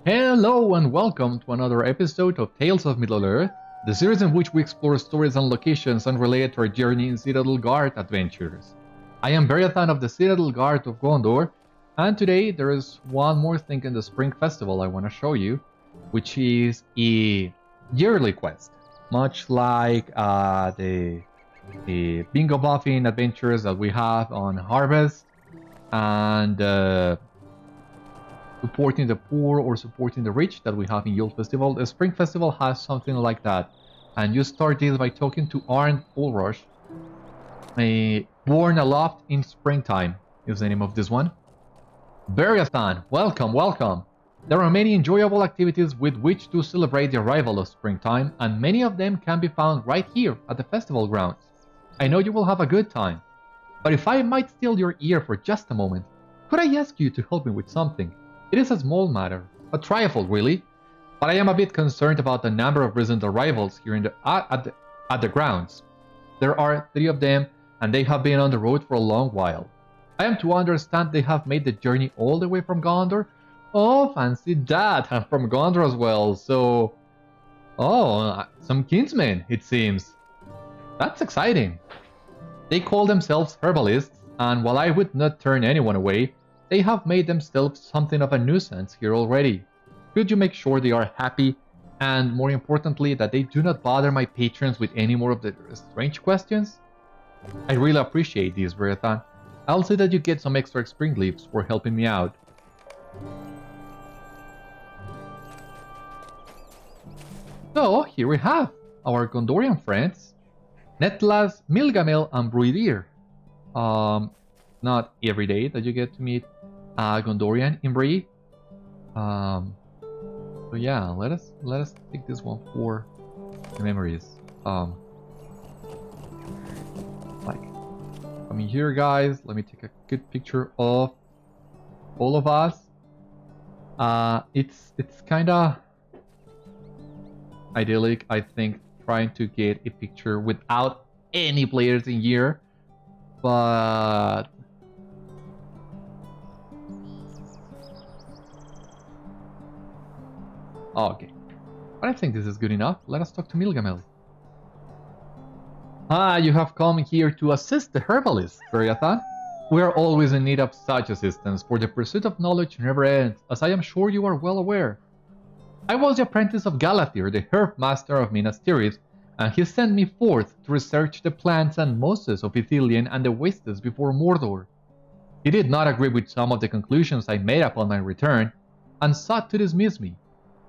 Hello and welcome to another episode of Tales of Middle-earth, the series in which we explore stories and locations unrelated to our journey in Citadel Guard Adventures. I am Beriathan of the Citadel Guard of Gondor, and today there is one more thing in the Spring Festival I want to show you, which is a yearly quest, much like the bingo muffin adventures that we have on Harvest, and supporting the poor or supporting the rich that we have in Yule Festival. The Spring Festival has something like that. And you start this by talking to Haerandel, a Borne Aloft in Springtime is the name of this one. Beriathan, welcome, welcome. There are many enjoyable activities with which to celebrate the arrival of springtime, and many of them can be found right here at the Festival Grounds. I know you will have a good time. But if I might steal your ear for just a moment, could I ask you to help me with something? It is a small matter, a trifle really, but I am a bit concerned about the number of recent arrivals here at the grounds. There are 3 of them, and they have been on the road for a long while. I am to understand they have made the journey all the way from Gondor. Oh, fancy that, and from Gondor as well, so... Oh, some kinsmen, it seems. That's exciting. They call themselves herbalists, and while I would not turn anyone away, they have made themselves something of a nuisance here already. Could you make sure they are happy, and more importantly, that they do not bother my patrons with any more of the strange questions? I really appreciate this, Beriathan. I'll say that you get some extra spring leaves for helping me out. So, here we have our Gondorian friends, Netlas, Milgamel, and Bree. Not every day that you get to meet Gondorian in Bree. So yeah, let us take this one for the memories. Like, coming here, guys. Let me take a good picture of all of us. It's kind of idyllic, I think, trying to get a picture without any players in here, but okay. But I think this is good enough. Let us talk to Milgamel. You have come here to assist the herbalists, Beriathan. We are always in need of such assistance, for the pursuit of knowledge never ends, as I am sure you are well aware. I was the apprentice of Galathir, the herb master of Minas Tirith, and he sent me forth to research the plants and mosses of Ithilien and the wastes before Mordor. He did not agree with some of the conclusions I made upon my return, and sought to dismiss me.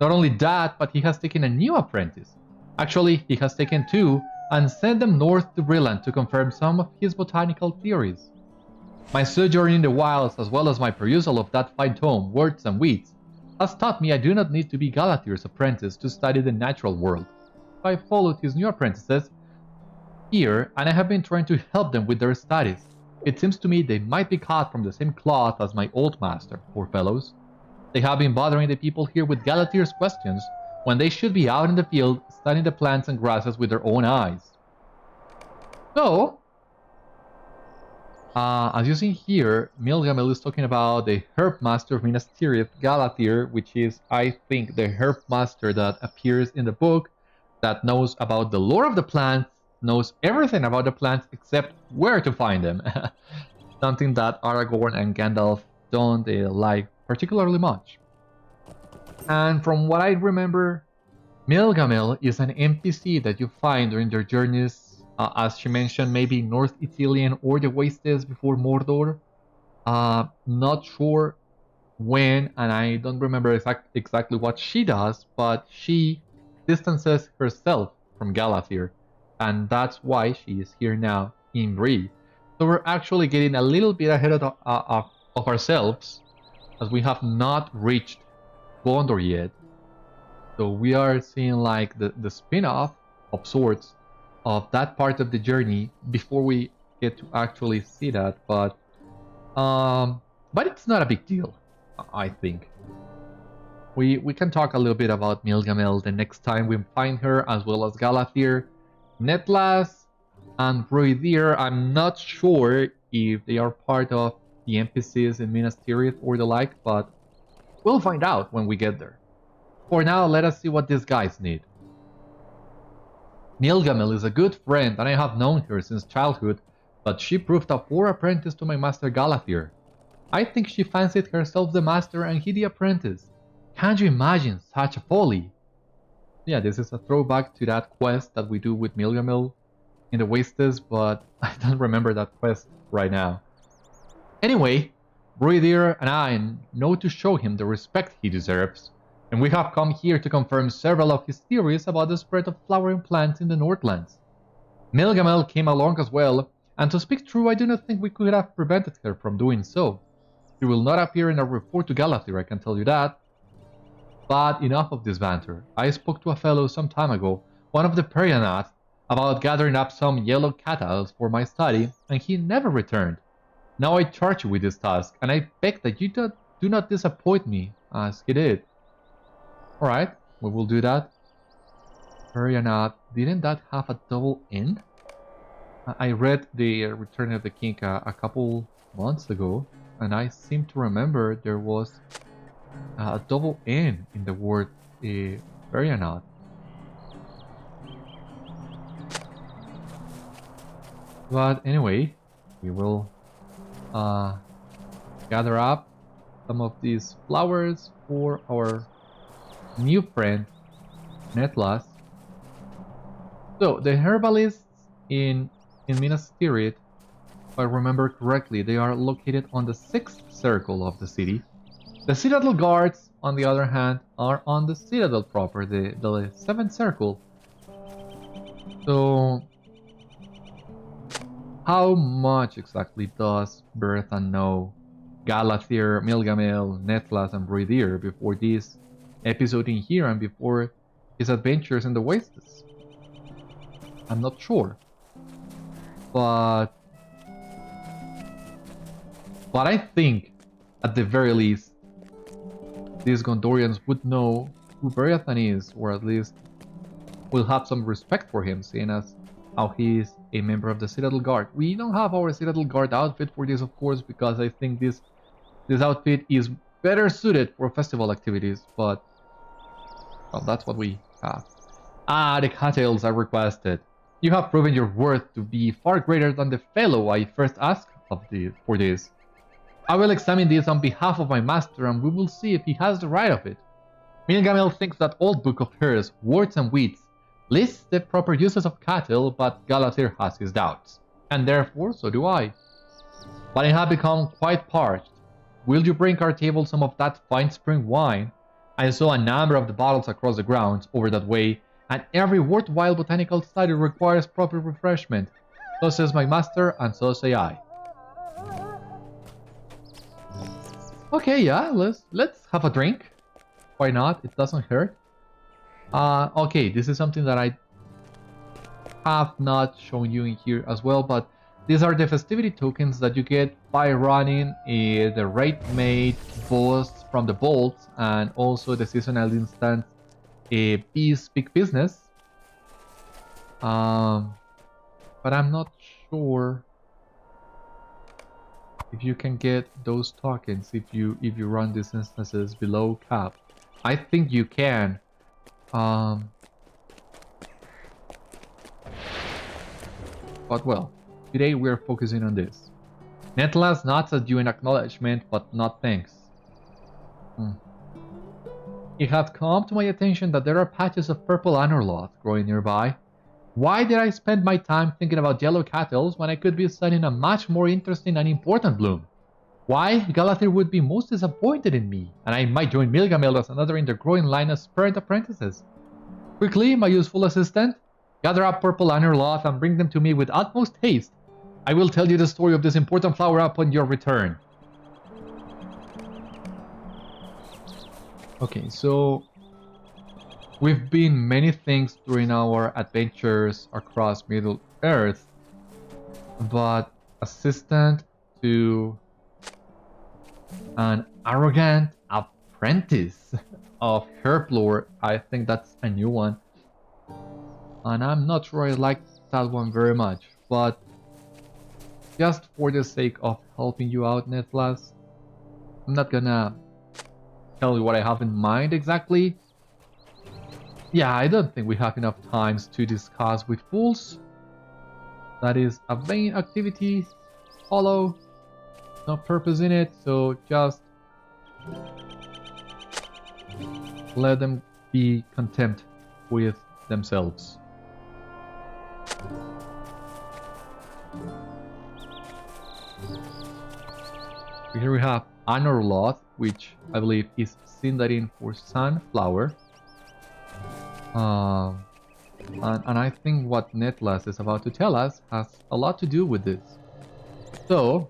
Not only that, but he has taken a new apprentice. Actually, he has taken 2 and sent them north to Brilland to confirm some of his botanical theories. My sojourn in the wilds, as well as my perusal of that fine tome, Words and Weeds, has taught me I do not need to be Galathir's apprentice to study the natural world. I followed his new apprentices here, and I have been trying to help them with their studies. It seems to me they might be cut from the same cloth as my old master, poor fellows. They have been bothering the people here with Galathir's questions, when they should be out in the field studying the plants and grasses with their own eyes. So, as you see here, Milgamel is talking about the herb master of Minas Tirith, Galathir, which is, I think, the herb master that appears in the book, that knows about the lore of the plants, knows everything about the plants except where to find them. Something that Aragorn and Gandalf don't like particularly much. And from what I remember, Milgamel is an NPC that you find during their journeys, as she mentioned, maybe North Ithilien or the Wastes before Mordor. Not sure when, and I don't remember exactly what she does, but she distances herself from Galathir, and that's why she is here now in Bree. So we're actually getting a little bit ahead of ourselves, as we have not reached Gondor yet. So we are seeing like the spin-off of sorts of that part of the journey before we get to actually see that, but it's not a big deal, I think. We can talk a little bit about Milgamel the next time we find her, as well as Galathir. Netlas and Bree, I'm not sure if they are part of the NPCs in Minas Tirith or the like, but we'll find out when we get there. For now, let us see what these guys need. Nilgamil is a good friend, and I have known her since childhood, but she proved a poor apprentice to my master Galathir. I think she fancied herself the master and he the apprentice. Can't you imagine such a folly? Yeah, this is a throwback to that quest that we do with Nilgamil in the Wastes, but I don't remember that quest right now. Anyway, Bree and I know to show him the respect he deserves, and we have come here to confirm several of his theories about the spread of flowering plants in the Northlands. Nilgamil came along as well, and to speak true, I do not think we could have prevented her from doing so. She will not appear in our report to Galathir, I can tell you that. But enough of this banter. I spoke to a fellow some time ago, one of the Perianath, about gathering up some yellow catals for my study, and he never returned. Now I charge you with this task, and I beg that you do not disappoint me, as he did. Alright, we will do that. Perianath, didn't that have a double N? I read the Return of the King a couple months ago, and I seem to remember there was a double N in the word Beriathan. But anyway, we will gather up some of these flowers for our new friend Netlas. So the herbalists in Minas Tirith, if I remember correctly, they are located on the 6th circle of the city. The Citadel Guards, on the other hand, are on the Citadel proper, the 7th circle. So, how much exactly does Beriathan know Galathir, Nilgamil, Netlas, and Bree before this episode in here and before his adventures in the Wastes? I'm not sure. But I think, at the very least, these Gondorians would know who Beriathan is, or at least will have some respect for him, seeing as how he is a member of the Citadel Guard. We don't have our Citadel Guard outfit for this, of course, because I think this outfit is better suited for festival activities, but well, that's what we have. Ah, the catals I requested. You have proven your worth to be far greater than the fellow I first asked for this. I will examine this on behalf of my master, and we will see if he has the right of it. Nilgamil thinks that old book of hers, Words and Weeds, lists the proper uses of cattle, but Galathir has his doubts, and therefore so do I. But I have become quite parched. Will you bring our table some of that fine spring wine? I saw a number of the bottles across the grounds over that way, and every worthwhile botanical study requires proper refreshment. So says my master, and so say I. Okay, yeah, let's have a drink. Why not? It doesn't hurt. Okay, this is something that I have not shown you in here as well, but these are the festivity tokens that you get by running the raid-made boss from the vaults, and also the seasonal instance Bees Big Business. But I'm not sure if you can get those tokens if you run these instances below cap. I think you can. But well, today we are focusing on this. Netlas nods at you in acknowledgement, but not thanks. It had come to my attention that there are patches of purple Anarlasia growing nearby. Why did I spend my time thinking about yellow catals when I could be studying a much more interesting and important bloom? Why Galathir would be most disappointed in me, and I might join Nilgamil as another in the growing line of spurred apprentices. Quickly, my useful assistant, gather up purple Anarlasia and bring them to me with utmost haste. I will tell you the story of this important flower upon your return. Okay, so we've been many things during our adventures across Middle Earth, but assistant to an arrogant apprentice of Herblore, I think that's a new one. And I'm not sure I like that one very much, but just for the sake of helping you out, Netlas, I'm not gonna tell you what I have in mind exactly, Yeah, I don't think we have enough times to discuss with fools. That is a vain activity. Hollow. No purpose in it, so just let them be content with themselves. Here we have Anarlasia, which I believe is Sindarin for sunflower. And I think what Netlas is about to tell us has a lot to do with this. So,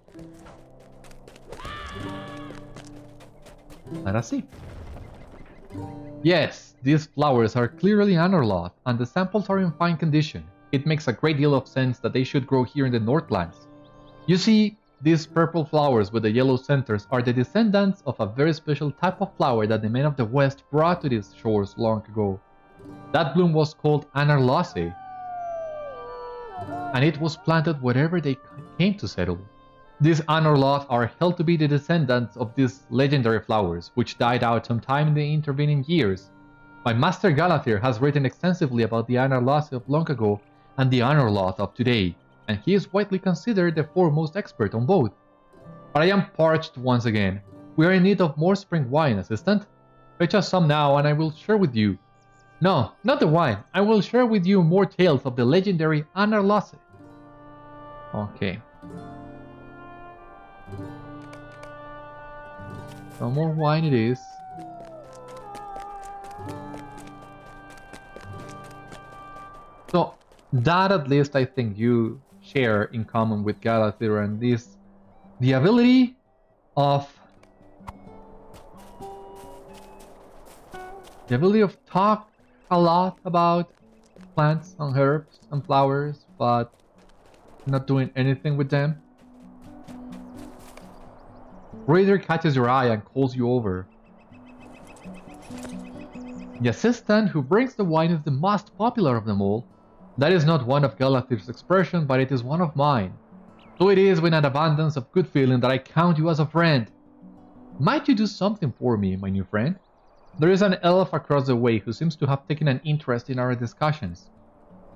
let us see. Yes, these flowers are clearly Anarlasia, and the samples are in fine condition. It makes a great deal of sense that they should grow here in the Northlands. You see, these purple flowers with the yellow centers are the descendants of a very special type of flower that the men of the West brought to these shores long ago. That bloom was called Anarlasia, and it was planted wherever they came to settle. These Anarlasia are held to be the descendants of these legendary flowers, which died out sometime in the intervening years. My master Galathir has written extensively about the Anarlasia of long ago and the Anarlasia of today, and he is widely considered the foremost expert on both. But I am parched once again. We are in need of more spring wine, assistant. Fetch us some now and I will share with you. No, not the wine. I will share with you more tales of the legendary Anarlasia. Okay. So more wine it is. So that at least I think you share in common with Galathir, and this the ability of talk a lot about plants and herbs and flowers, but not doing anything with them. Raider catches your eye and calls you over. The assistant who brings the wine is the most popular of them all. That is not one of Galathir's expression, but it is one of mine. So it is with an abundance of good feeling that I count you as a friend. Might you do something for me, my new friend? There is an elf across the way who seems to have taken an interest in our discussions.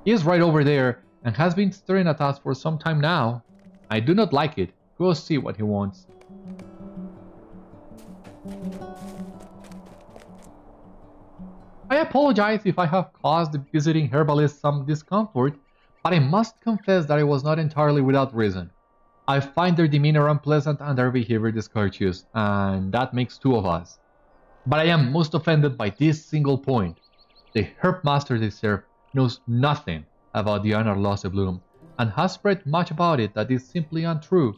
He is right over there and has been staring at us for some time now. I do not like it. Go see what he wants. I apologize if I have caused the visiting herbalist some discomfort, but I must confess that I was not entirely without reason. I find their demeanor unpleasant and their behavior discourteous, and that makes two of us. But I am most offended by this single point. The herb master they serve knows nothing about the Anarlasia bloom, and has spread much about it that is simply untrue.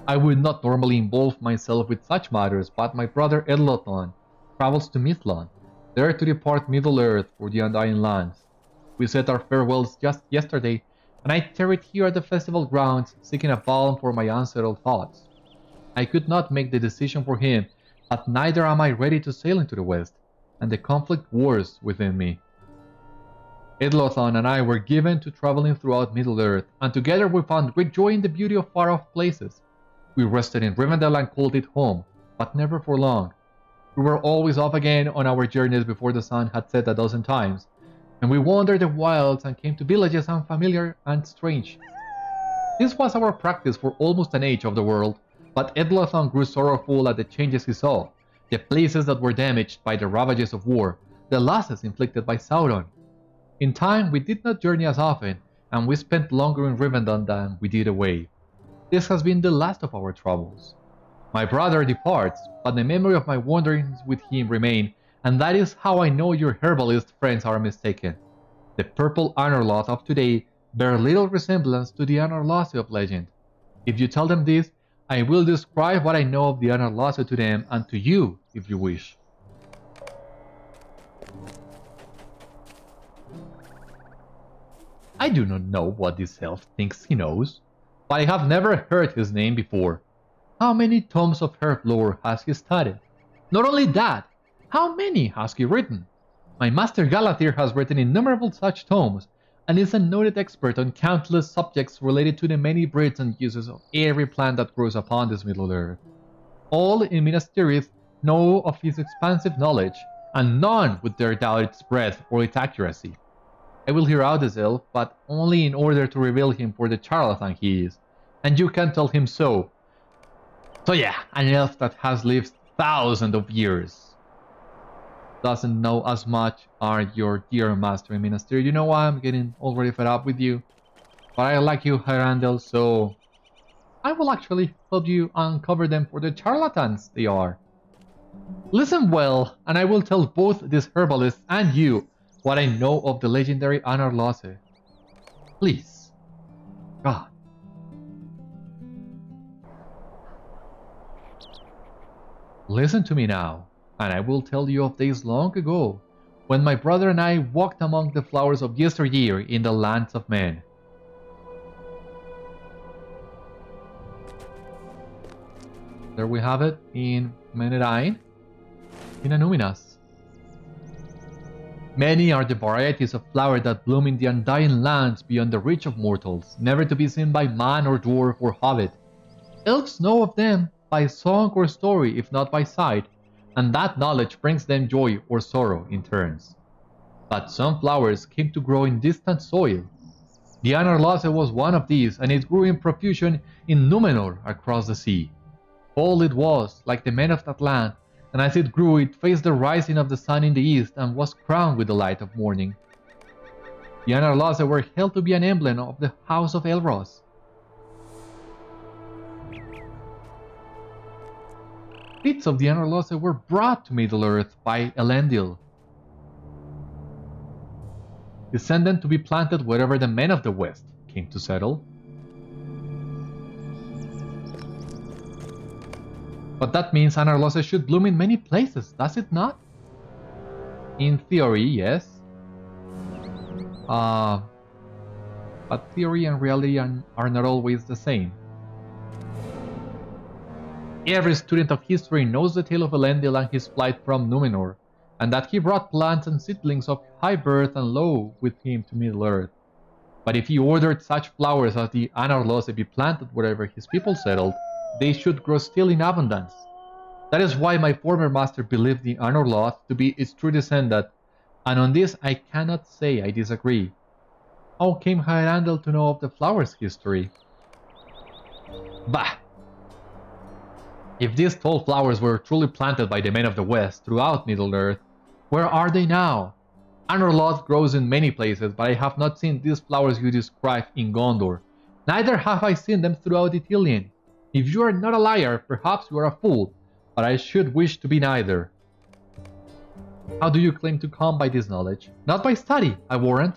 I would not normally involve myself with such matters, but my brother Edlothon travels to Mithlond, there to depart Middle-earth for the Undying Lands. We said our farewells just yesterday, and I tarried here at the Festival Grounds, seeking a balm for my unsettled thoughts. I could not make the decision for him, but neither am I ready to sail into the West, and the conflict wars within me. Edlothon and I were given to traveling throughout Middle-earth, and together we found great joy in the beauty of far-off places. We rested in Rivendell and called it home, but never for long. We were always off again on our journeys before the sun had set a dozen times, and we wandered the wilds and came to villages unfamiliar and strange. This was our practice for almost an age of the world, but Edlothon grew sorrowful at the changes he saw, the places that were damaged by the ravages of war, the losses inflicted by Sauron. In time, we did not journey as often, and we spent longer in Rivendell than we did away. This has been the last of our troubles. My brother departs, but the memory of my wanderings with him remain, and that is how I know your herbalist friends are mistaken. The purple Anarlasia of today bear little resemblance to the Anarlasia of legend. If you tell them this, I will describe what I know of the Anarlasia to them and to you, if you wish. I do not know what this elf thinks he knows, but I have never heard his name before. How many tomes of herb lore has he studied? Not only that, how many has he written? My master Galathir has written innumerable such tomes, and is a noted expert on countless subjects related to the many breeds and uses of every plant that grows upon this Middle-earth. All in Minas Tirith know of his expansive knowledge, and none would dare doubt its breadth or its accuracy. I will hear out this elf, but only in order to reveal him for the charlatan he is, and you can tell him so. So yeah, an elf that has lived thousands of years doesn't know as much as your dear master and minister. You know why I'm getting already fed up with you? But I like you, Haerandel, so I will actually help you uncover them for the charlatans they are. Listen well, and I will tell both these herbalists and you what I know of the legendary Anarlasia. Please. God. Listen to me now, and I will tell you of days long ago, when my brother and I walked among the flowers of yesteryear in the lands of men. There we have it in Menedine, in Anuminas. Many are the varieties of flower that bloom in the undying lands beyond the reach of mortals, never to be seen by man or dwarf or hobbit. Elves know of them by song or story, if not by sight, and that knowledge brings them joy or sorrow in turns. But some flowers came to grow in distant soil. The Anarlasia was one of these, and it grew in profusion in Númenor across the sea. Old it was, like the men of that land, and as it grew it faced the rising of the sun in the east and was crowned with the light of morning. The Anarlasia were held to be an emblem of the House of Elros. Bits of the Anarlasia were brought to Middle-earth by Elendil, descendant to be planted wherever the men of the West came to settle. But that means Anarlasia should bloom in many places, does it not? In theory, yes. But theory and reality are not always the same. Every student of history knows the tale of Elendil and his flight from Númenor, and that he brought plants and seedlings of high birth and low with him to Middle-earth. But if he ordered such flowers as the Anarlasia be planted wherever his people settled, they should grow still in abundance. That is why my former master believed the Anarlasia to be its true descendant, and on this I cannot say I disagree. How came Haerandel to know of the flower's history? Bah! If these tall flowers were truly planted by the men of the West throughout Middle-earth, where are they now? Anarlasia grows in many places, but I have not seen these flowers you describe in Gondor. Neither have I seen them throughout Ithilien. If you are not a liar, perhaps you are a fool, but I should wish to be neither. How do you claim to come by this knowledge? Not by study, I warrant.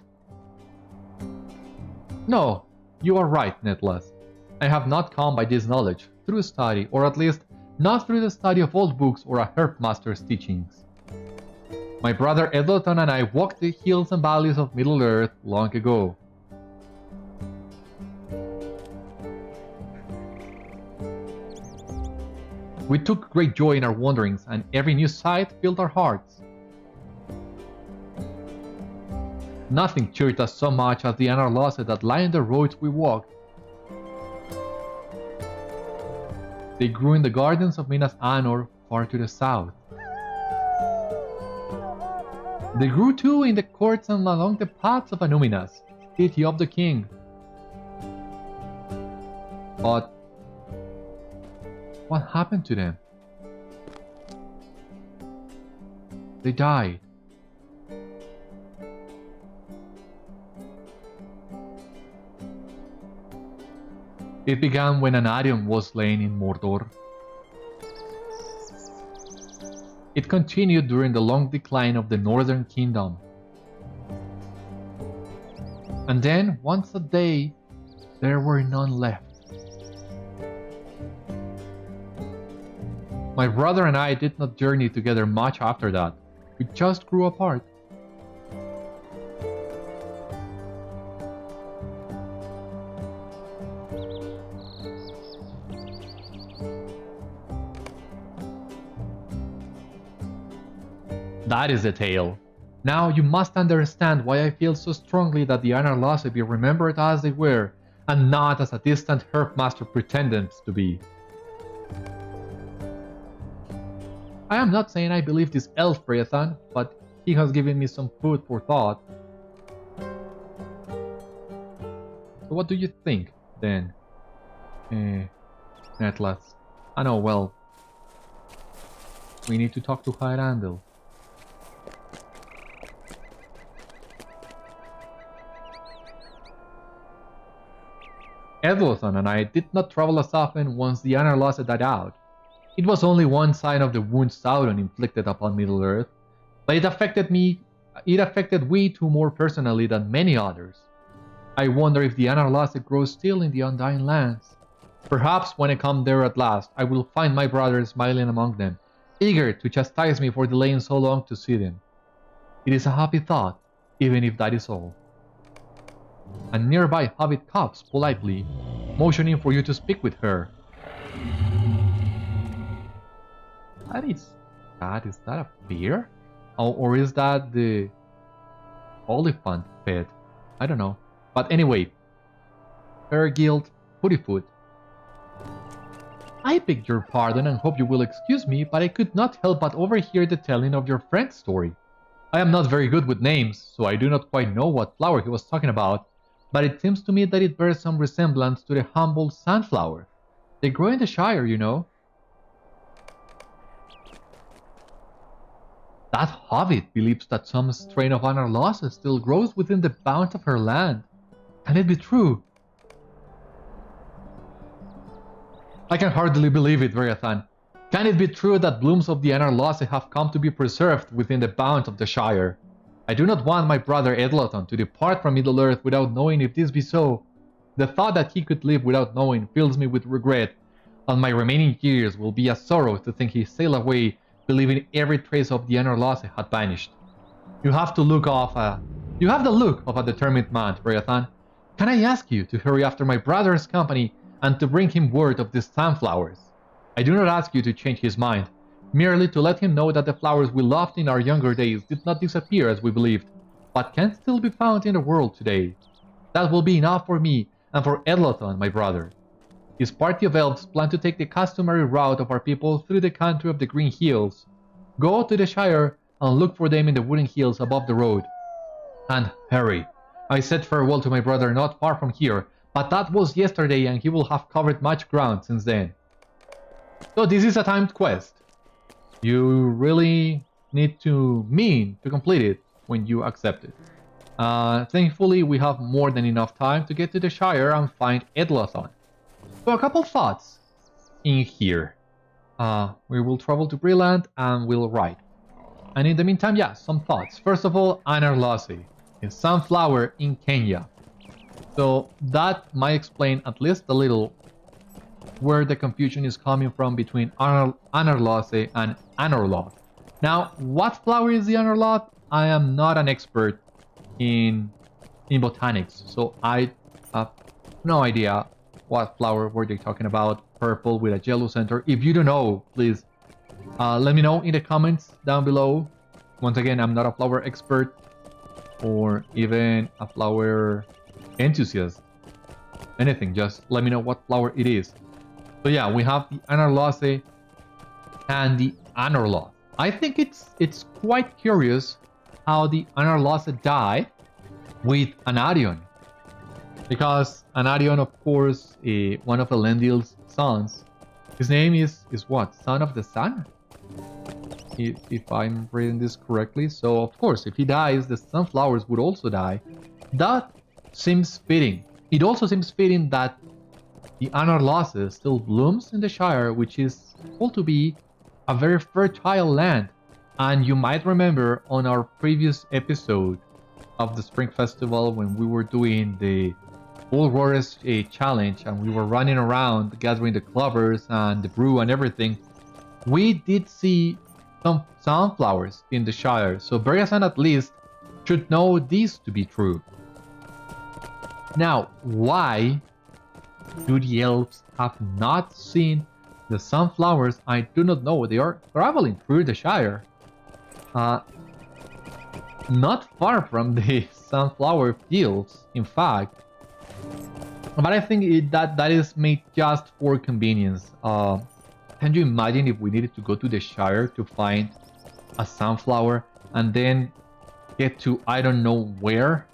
No, you are right, Netlas. I have not come by this knowledge through study, or at least not through the study of old books or a herb master's teachings. My brother Edotan and I walked the hills and valleys of Middle-earth long ago. We took great joy in our wanderings, and every new sight filled our hearts. Nothing cheered us so much as the Anarlasia that lined the roads we walked. They grew in the gardens of Minas Anor, far to the south. They grew too in the courts and along the paths of Anuminas, city of the king. But what happened to them? They died. It began when Anarion was slain in Mordor. It continued during the long decline of the Northern Kingdom. And then, once a day, there were none left. My brother and I did not journey together much after that. We just grew apart. That is the tale. Now you must understand why I feel so strongly that the Anarlasia be remembered as they were, and not as a distant herb master pretended to be. I am not saying I believe this elf Beriathan, but he has given me some food for thought. So what do you think, then? Atlas. I know, well... We need to talk to Haerandel. Edwardson and I did not travel as often once the Anarlasia died out. It was only one sign of the wound Sauron inflicted upon Middle-earth, but it affected we two more personally than many others. I wonder if the Anarlasia grows still in the Undying Lands. Perhaps when I come there at last, I will find my brother smiling among them, eager to chastise me for delaying so long to see them. It is a happy thought, even if that is all. A nearby hobbit coughs politely, motioning for you to speak with her. Is that a bear? Or is that the Oliphant pet? I don't know. But anyway, Hergild Puttyfoot. I beg your pardon and hope you will excuse me, but I could not help but overhear the telling of your friend's story. I am not very good with names, so I do not quite know what flower he was talking about, but it seems to me that it bears some resemblance to the humble sunflower. They grow in the Shire, you know. That hobbit believes that some strain of Anarlasia still grows within the bounds of her land. Can it be true? I can hardly believe it, Beriathan. Can it be true that blooms of the Anarlasia have come to be preserved within the bounds of the Shire? I do not want my brother Edloton to depart from Middle-earth without knowing if this be so. The thought that he could live without knowing fills me with regret, and my remaining years will be a sorrow to think he sailed away, believing every trace of the Anarlasia had vanished. You have the look of a determined man, Beriathan. Can I ask you to hurry after my brother's company and to bring him word of these sunflowers? I do not ask you to change his mind, merely to let him know that the flowers we loved in our younger days did not disappear as we believed, but can still be found in the world today. That will be enough for me and for Edloton, my brother. His party of elves plan to take the customary route of our people through the country of the Green Hills. Go to the Shire and look for them in the wooded hills above the road. And hurry. I said farewell to my brother not far from here, but that was yesterday and he will have covered much ground since then. So this is a timed quest. You really need to mean to complete it when you accept it. Thankfully, we have more than enough time to get to the Shire and find Edloton. So a couple thoughts in here. We will travel to Breland and we'll ride. And in the meantime, yeah, some thoughts. First of all, Anarlasia, a sunflower in Kenya. So that might explain at least a little where the confusion is coming from between Anarlasia and Anarlath. Now, what flower is the Anarlath? I am not an expert in botanics, so I have no idea what flower were they talking about. Purple with a yellow center. If you don't know, please let me know in the comments down below. Once again, I'm not a flower expert or even a flower enthusiast. Anything, just let me know what flower it is. So yeah, we have the Anarlasia and the Anarlath. I think it's quite curious how the Anarlasia died with Anarion. Because Anarion, of course, one of Elendil's sons. His name is what? Son of the Sun? If I'm reading this correctly. So, of course, if he dies, the sunflowers would also die. That seems fitting. It also seems fitting that the Anarlasia still blooms in the Shire, which is thought to be a very fertile land. And you might remember on our previous episode of the Spring Festival when we were doing the Bull Roars challenge and we were running around gathering the clovers and the brew and everything, we did see some sunflowers in the Shire. So Beriathan at least should know this to be true. Now, why do the elves have not seen the sunflowers? I do not know. They are traveling through the Shire. Not far from the sunflower fields, in fact. But I think that is made just for convenience. can you imagine if we needed to go to the Shire to find a sunflower and then get to I don't know where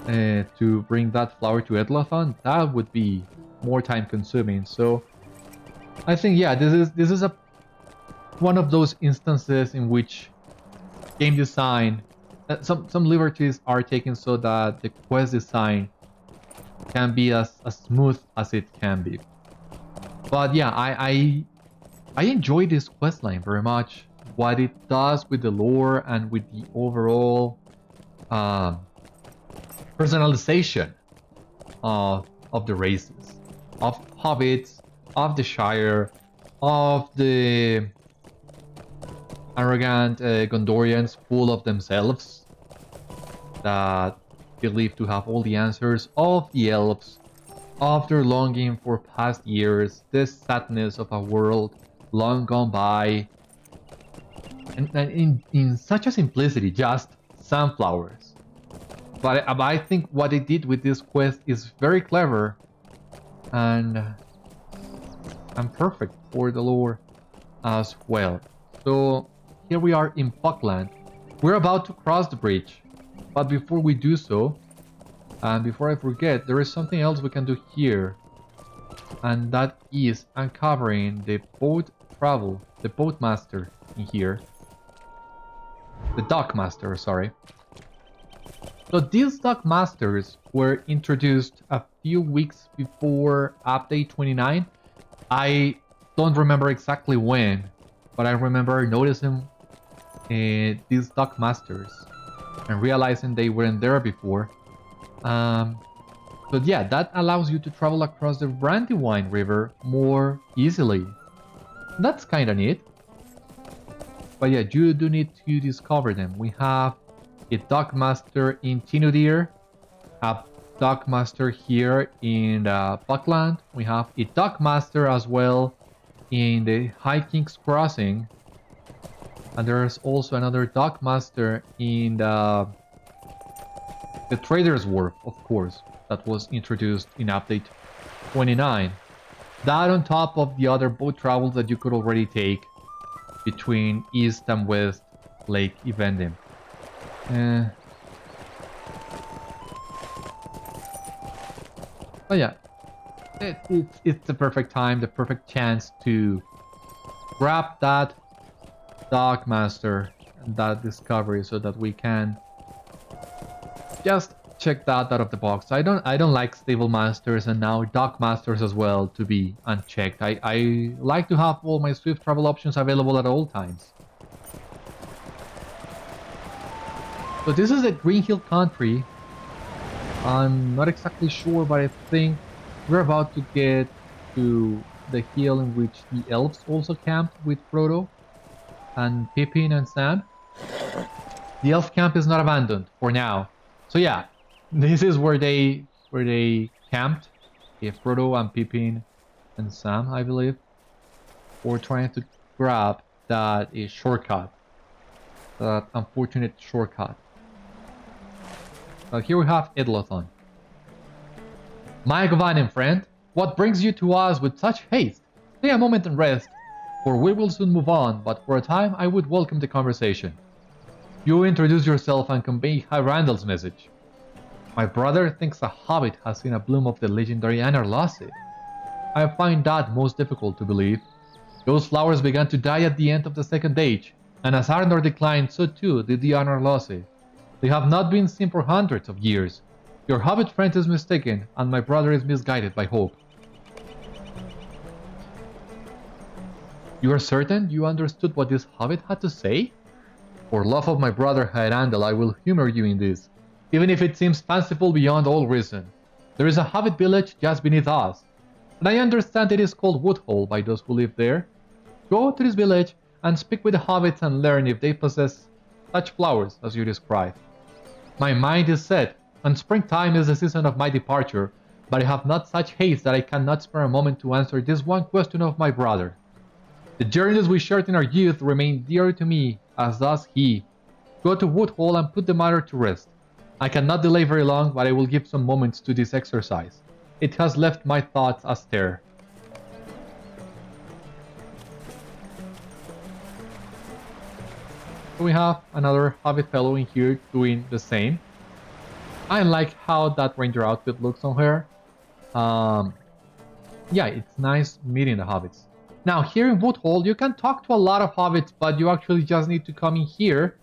to bring that flower to Edlothon? That would be more time consuming. So I think, yeah, this is a one of those instances in which game design, some liberties are taken so that the quest design can be as smooth as it can be. But yeah, I enjoy this questline very much. What it does with the lore and with the overall personalization of the races, of hobbits, of the Shire, of the arrogant Gondorians full of themselves that believe to have all the answers, of the elves, of their longing for past years, this sadness of a world long gone by, and in such a simplicity, just sunflowers. But I think what they did with this quest is very clever and perfect for the lore as well. So here we are in Puckland. We're about to cross the bridge, but before we do so, and before I forget, there is something else we can do here, and that is uncovering the boat travel, the boat master in here, the dock master, sorry. So these dock masters were introduced a few weeks before update 29. I don't remember exactly when, but I remember noticing these dock masters and realizing they weren't there before. So yeah, that allows you to travel across the Brandywine River more easily. That's kind of neat. But yeah, you do need to discover them. We have a dock master in Tinudir, a dock master here in Buckland. We have a dock master as well in the High King's Crossing, and there's also another dock master in the Trader's Wharf, of course, that was introduced in update 29. That on top of the other boat travels that you could already take between East and West Lake Evendim. But yeah, it's the perfect time, the perfect chance to grab that dock master and that discovery so that we can just check that out of the box. I don't like stable masters and now dock masters as well to be unchecked. I like to have all my swift travel options available at all times. So this is a Green Hill country. I'm not exactly sure, but I think we're about to get to the hill in which the elves also camped with Frodo and Pippin and Sam. The elf camp is not abandoned for now. So yeah, this is where they camped. Frodo and Pippin and Sam, I believe, were trying to grab that shortcut, that unfortunate shortcut. Here we have Edlothon. My Govanen friend, what brings you to us with such haste? Stay a moment and rest, for we will soon move on, but for a time I would welcome the conversation. You introduce yourself and convey Haerandel's message. My brother thinks a hobbit has seen a bloom of the legendary Anarlasia. I find that most difficult to believe. Those flowers began to die at the end of the Second Age, and as Haerandel declined, so too did the Anarlasia. They have not been seen for hundreds of years. Your hobbit friend is mistaken, and my brother is misguided by hope. You are certain you understood what this hobbit had to say? For love of my brother Haerandel, I will humor you in this, even if it seems fanciful beyond all reason. There is a hobbit village just beneath us, and I understand it is called Woodhall by those who live there. Go to this village and speak with the hobbits and learn if they possess such flowers as you describe. My mind is set, and springtime is the season of my departure, but I have not such haste that I cannot spare a moment to answer this one question of my brother. The journeys we shared in our youth remain dear to me, as does he. Go to Woodhall and put the matter to rest. I cannot delay very long, but I will give some moments to this exercise. It has left my thoughts astir. So we have another Hobbit fellow in here doing the same. I like how that ranger outfit looks on her. Yeah, it's nice meeting the hobbits. Now, here in Woodhall, you can talk to a lot of hobbits, but you actually just need to come in here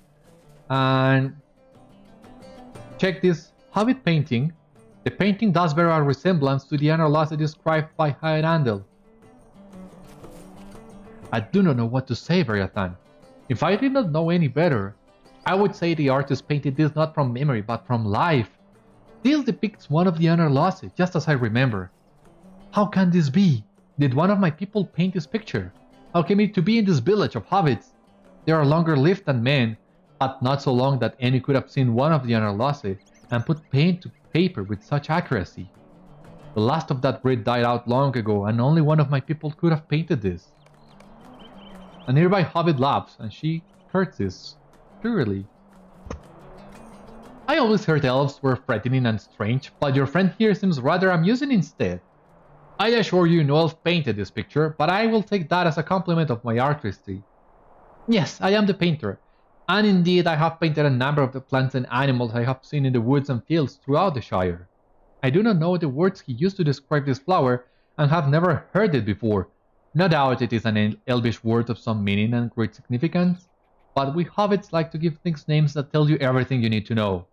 and check this Hobbit painting. The painting does bear a resemblance to the Anarlasia described by Haerandel. I do not know what to say, Beriathan. If I did not know any better, I would say the artist painted this not from memory, but from life. This depicts one of the Anarlasia, just as I remember. How can this be? Did one of my people paint this picture? How came it to be in this village of hobbits? They are longer lived than men, but not so long that any could have seen one of the Anarlasia and put paint to paper with such accuracy. The last of that breed died out long ago, and only one of my people could have painted this. A nearby hobbit laughs, and she curtsies cheerily. I always heard elves were threatening and strange, but your friend here seems rather amusing instead. I assure you no elf painted this picture, but I will take that as a compliment of my artistry. Yes, I am the painter, and indeed I have painted a number of the plants and animals I have seen in the woods and fields throughout the Shire. I do not know the words he used to describe this flower, and have never heard it before. No doubt it is an elvish word of some meaning and great significance, but we hobbits like to give things names that tell you everything you need to know.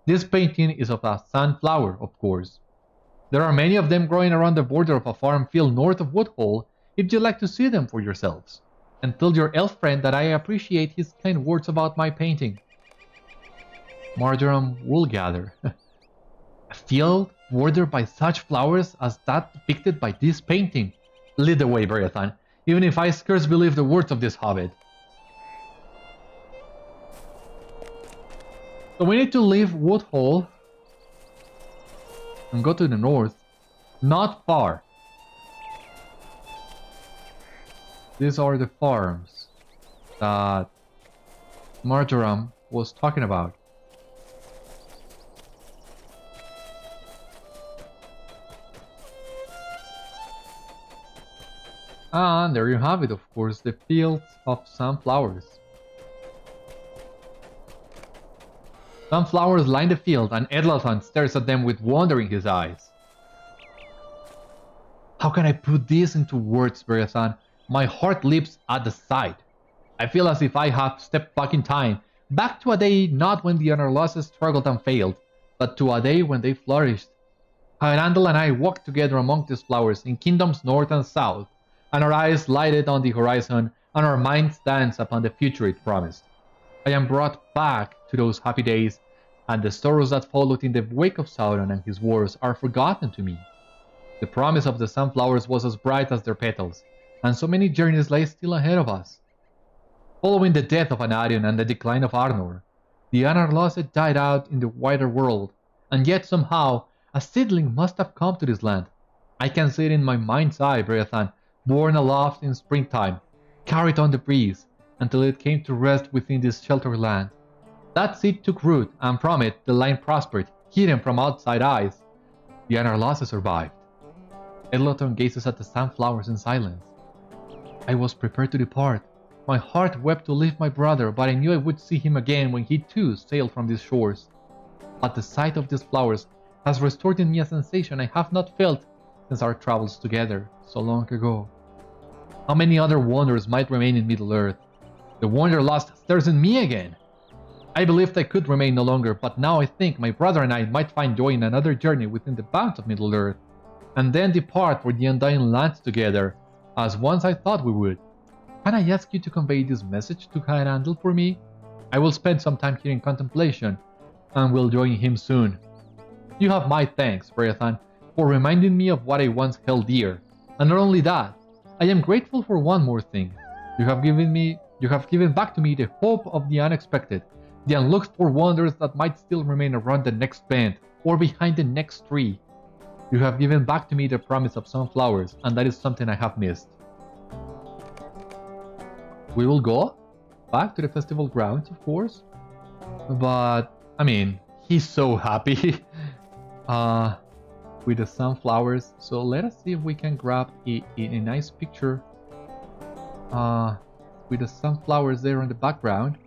This painting is of a sunflower, of course. There are many of them growing around the border of a farm field north of Woodhall, if you'd like to see them for yourselves. And tell your elf friend that I appreciate his kind words about my painting. Marjoram Woolgather. A field bordered by such flowers as that depicted by this painting. Lead the way, Beriathan, even if I scarce believe the words of this hobbit. So we need to leave Woodhall and go to the north. Not far. These are the farms that Marjoram was talking about. And there you have it, of course, the fields of sunflowers. Sunflowers line the field, and Edlathan stares at them with wonder in his eyes. How can I put this into words, Beriathan? My heart leaps at the sight. I feel as if I have stepped back in time, back to a day not when the Anarlasia struggled and failed, but to a day when they flourished. Haerandel and I walked together among these flowers in kingdoms north and south, and our eyes lighted on the horizon, and our minds danced upon the future it promised. I am brought back to those happy days, and the sorrows that followed in the wake of Sauron and his wars are forgotten to me. The promise of the sunflowers was as bright as their petals, and so many journeys lay still ahead of us. Following the death of Anarion and the decline of Arnor, the Anarlasia died out in the wider world, and yet somehow a seedling must have come to this land. I can see it in my mind's eye, Beriathan, borne aloft in springtime, carried on the breeze, until it came to rest within this sheltered land. That seed took root, and from it the line prospered, hidden from outside eyes. The Anarlasia survived. Edlathan gazes at the sunflowers in silence. I was prepared to depart. My heart wept to leave my brother, but I knew I would see him again when he too sailed from these shores. But the sight of these flowers has restored in me a sensation I have not felt since our travels together so long ago. How many other wonders might remain in Middle-earth? The wanderlust stirs in me again. I believed I could remain no longer, but now I think my brother and I might find joy in another journey within the bounds of Middle-earth, and then depart for the Undying Lands together, as once I thought we would. Can I ask you to convey this message to Haerandel for me? I will spend some time here in contemplation, and will join him soon. You have my thanks, Beriathan, for reminding me of what I once held dear. And not only that, I am grateful for one more thing. You have given back to me the hope of the unexpected, the unlooked-for wonders that might still remain around the next bend, or behind the next tree. You have given back to me the promise of sunflowers, and that is something I have missed. We will go back to the festival grounds, of course. But, I mean, he's so happy with the sunflowers. So let us see if we can grab a nice picture with the sunflowers there in the background.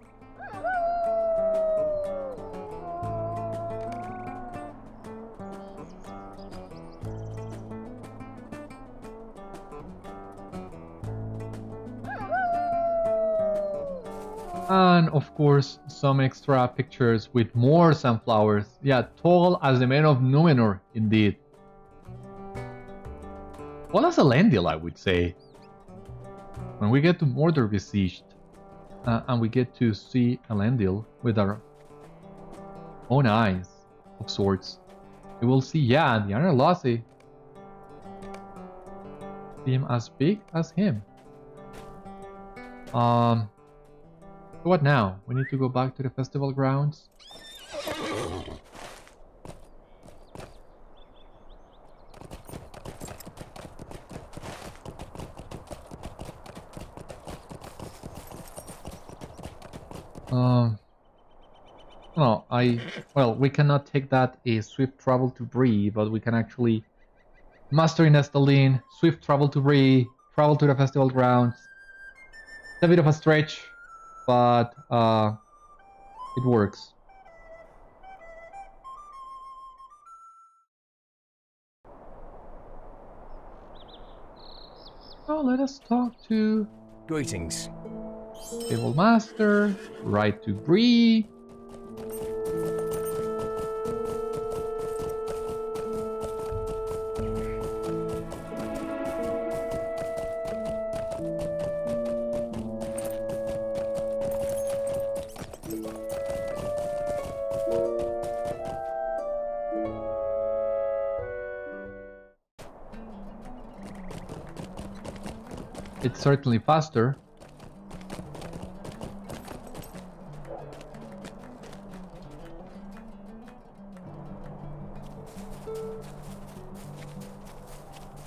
And of course, some extra pictures with more sunflowers. Yeah, tall as the men of Numenor, indeed. Well, as a Elendil, I would say. When we get to Mordor besieged, and we get to see Elendil with our own eyes of sorts, we will see, yeah, the Anarlasia seem as big as him. What now? We need to go back to the festival grounds. No, well, we cannot take that a swift travel to Bree, but we can actually master in Estaline, swift travel to Bree, travel to the festival grounds. It's a bit of a stretch, but it works. So let us talk to Greetings. Table Master, right to Bree. It's certainly faster.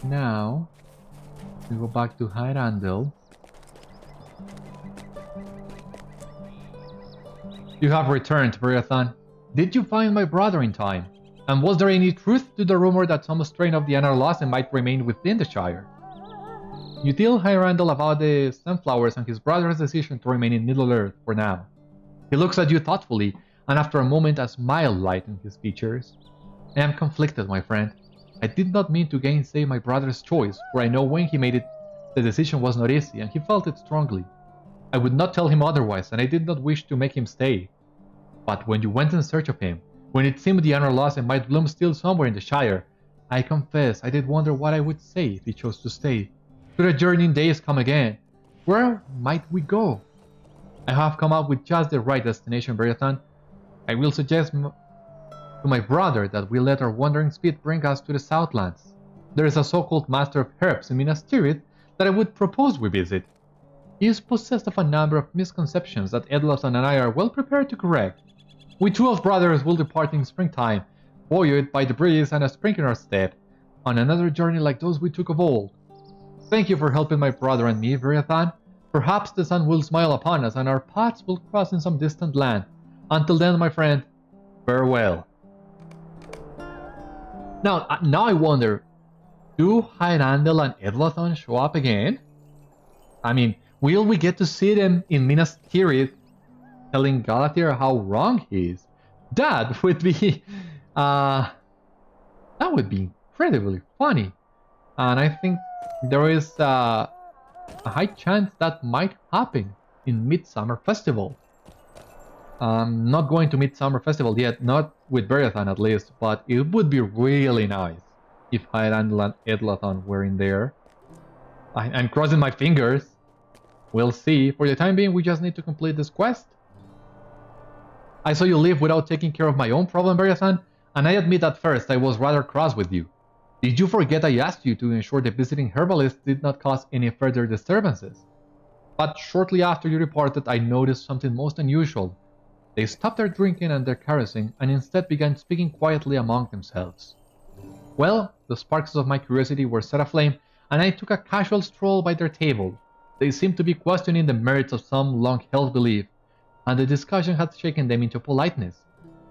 Now, we go back to Haerandel. You have returned, Beriathan. Did you find my brother in time? And was there any truth to the rumor that some strain of the Anarlasia might remain within the Shire? You tell Haerandel about the sunflowers and his brother's decision to remain in Middle-earth for now. He looks at you thoughtfully, and after a moment a smile lightened his features. I am conflicted, my friend. I did not mean to gainsay my brother's choice, for I know when he made it, the decision was not easy, and he felt it strongly. I would not tell him otherwise, and I did not wish to make him stay. But when you went in search of him, when it seemed the Anarlasia might bloom still somewhere in the Shire, I confess I did wonder what I would say if he chose to stay. Should the journeying days come again, where might we go? I have come up with just the right destination, Beriathan. I will suggest to my brother that we let our wandering speed bring us to the Southlands. There is a so-called master of herbs in Minas Tirith that I would propose we visit. He is possessed of a number of misconceptions that Edlothan and I are well prepared to correct. We 12 brothers will depart in springtime, buoyed by the breeze and a spring in our step, on another journey like those we took of old. Thank you for helping my brother and me, Beriathan. Perhaps the sun will smile upon us and our paths will cross in some distant land. Until then, my friend, farewell. Now I wonder, do Haerandel and Edlothan show up again? I mean, will we get to see them in Minas Tirith telling Galadriel how wrong he is? That would be incredibly funny. And I think there is a high chance that might happen in Midsummer Festival. I'm not going to Midsummer Festival yet, not with Beriathan at least, but it would be really nice if Haerandel and Edlothan were in there. I'm crossing my fingers. We'll see. For the time being, we just need to complete this quest. I saw you leave without taking care of my own problem, Beriathan, and I admit at first I was rather cross with you. Did you forget I asked you to ensure the visiting herbalists did not cause any further disturbances? But shortly after you reported, I noticed something most unusual. They stopped their drinking and their carousing and instead began speaking quietly among themselves. Well, the sparks of my curiosity were set aflame, and I took a casual stroll by their table. They seemed to be questioning the merits of some long-held belief, and the discussion had shaken them into politeness.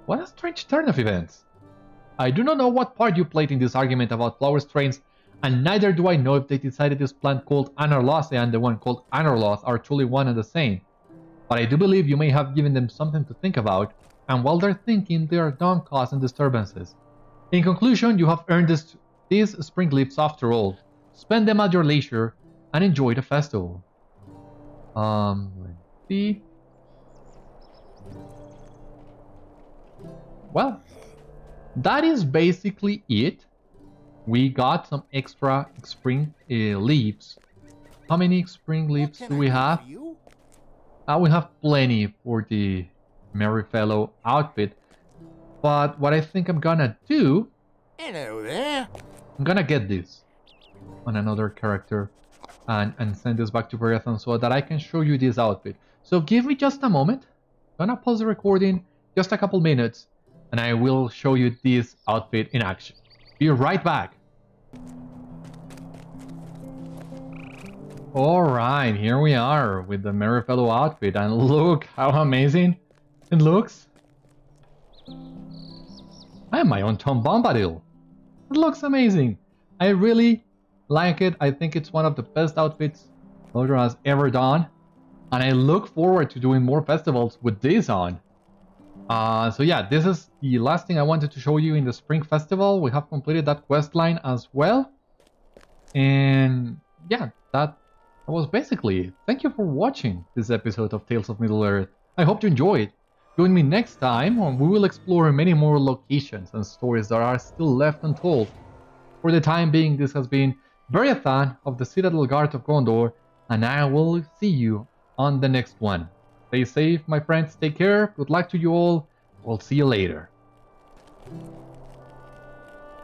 What a strange turn of events! I do not know what part you played in this argument about flower strains, and neither do I know if they decided this plant called Anarlasia and the one called Anarloth are truly one and the same. But I do believe you may have given them something to think about, and while they're thinking, they are done causing disturbances. In conclusion, you have earned these spring leaves after all. Spend them at your leisure, and enjoy the festival. Let's see. well, that is basically it. We got some extra spring leaves. How many spring leaves do we have? We have plenty for the Merry Fellow outfit. But what I think I'm gonna do... Hello there. I'm gonna get this on another character and send this back to Beriathan so that I can show you this outfit. So give me just a moment. I'm gonna pause the recording just a couple minutes and I will show you this outfit in action. Be right back. Alright, here we are with the Merry Fellow outfit, and look how amazing it looks. I am my own Tom Bombadil. It looks amazing. I really like it. I think it's one of the best outfits LOTRO has ever done. And I look forward to doing more festivals with this on. So yeah, this is the last thing I wanted to show you in the Spring Festival. We have completed that quest line as well. And yeah, that was basically it. Thank you for watching this episode of Tales of Middle-earth. I hope you enjoyed. Join me next time when we will explore many more locations and stories that are still left untold. For the time being, this has been Beriathan of the Citadel Guard of Gondor, and I will see you on the next one. Stay safe, my friends, take care, good luck to you all, we'll see you later.